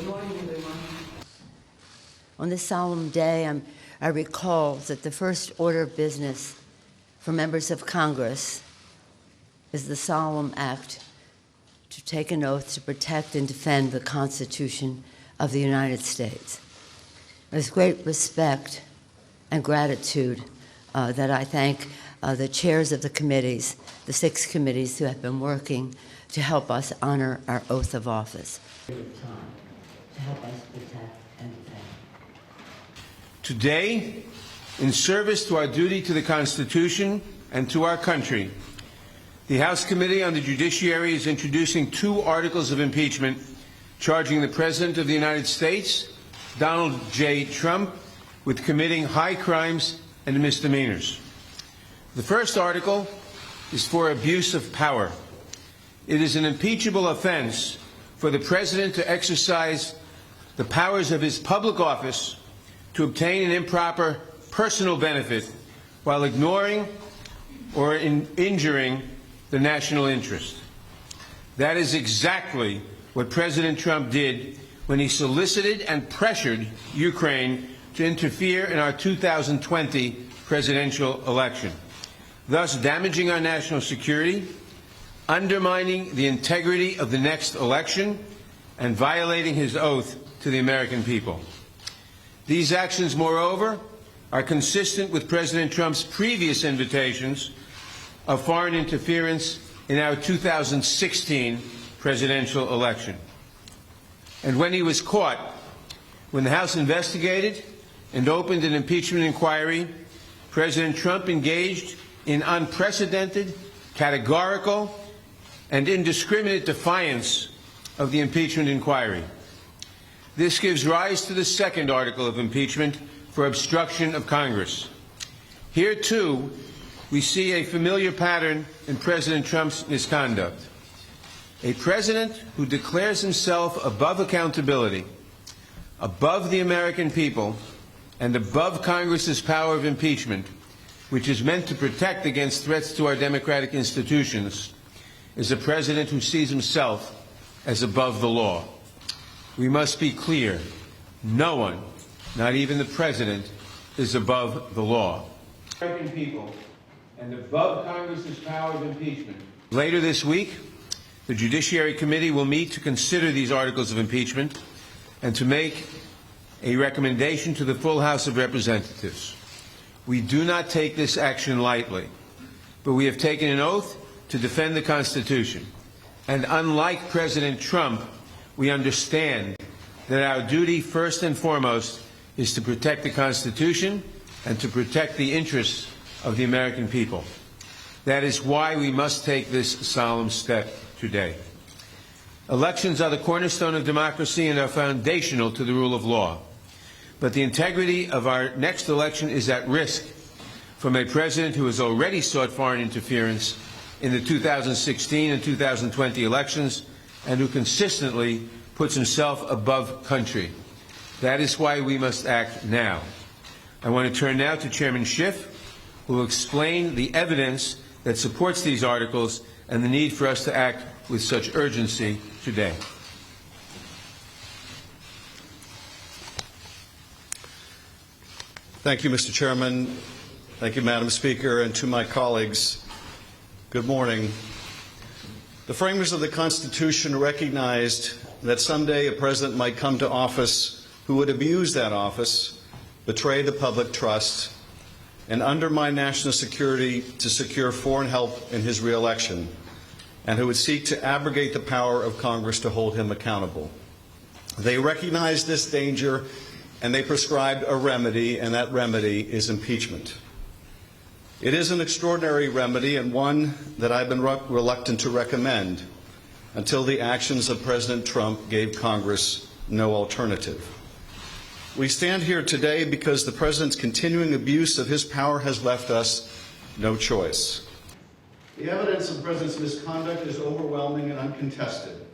Good morning, everyone. On this solemn day, I recall that the first order of business for members of Congress is the solemn act to take an oath to protect and defend the Constitution of the United States. With great respect and gratitude that I thank the chairs of the committees, the 6 committees who have been working to help us honor our oath of office. To help us protect and defend. Today, in service to our duty to the Constitution and to our country, the House Committee on the Judiciary is introducing 2 articles of impeachment charging the President of the United States, Donald J. Trump, with committing high crimes and misdemeanors. The first article is for abuse of power. It is an impeachable offense for the President to exercise the powers of his public office to obtain an improper personal benefit while ignoring or injuring the national interest. That is exactly what President Trump did when he solicited and pressured Ukraine to interfere in our 2020 presidential election, thus damaging our national security, undermining the integrity of the next election, and violating his oath to the American people. These actions, moreover, are consistent with President Trump's previous invitations of foreign interference in our 2016 presidential election. And when he was caught, when the House investigated and opened an impeachment inquiry, President Trump engaged in unprecedented, categorical, and indiscriminate defiance of the impeachment inquiry. This gives rise to the second article of impeachment for obstruction of Congress. Here, too, we see a familiar pattern in President Trump's misconduct. A president who declares himself above accountability, above the American people, and above Congress's power of impeachment, which is meant to protect against threats to our democratic institutions, is a president who sees himself as above the law. We must be clear. No one, not even the president, is above the law. American people and above Congress's power of impeachment. Later this week, the Judiciary Committee will meet to consider these articles of impeachment and to make a recommendation to the full House of Representatives. We do not take this action lightly, but we have taken an oath to defend the Constitution. And unlike President Trump, we understand that our duty, first and foremost, is to protect the Constitution and to protect the interests of the American people. That is why we must take this solemn step today. Elections are the cornerstone of democracy and are foundational to the rule of law. But the integrity of our next election is at risk from a president who has already sought foreign interference in the 2016 and 2020 elections and who consistently puts himself above country. That is why we must act now. I want to turn now to Chairman Schiff, who will explain the evidence that supports these articles and the need for us to act with such urgency today. Thank you, Mr. Chairman. Thank you, Madam Speaker, and to my colleagues, good morning. The framers of the Constitution recognized that someday a president might come to office who would abuse that office, betray the public trust, and undermine national security to secure foreign help in his reelection, and who would seek to abrogate the power of Congress to hold him accountable. They recognized this danger, and they prescribed a remedy, and that remedy is impeachment. It is an extraordinary remedy and one that I've been reluctant to recommend until the actions of President Trump gave Congress no alternative. We stand here today because the President's continuing abuse of his power has left us no choice. The evidence of the President's misconduct is overwhelming and uncontested.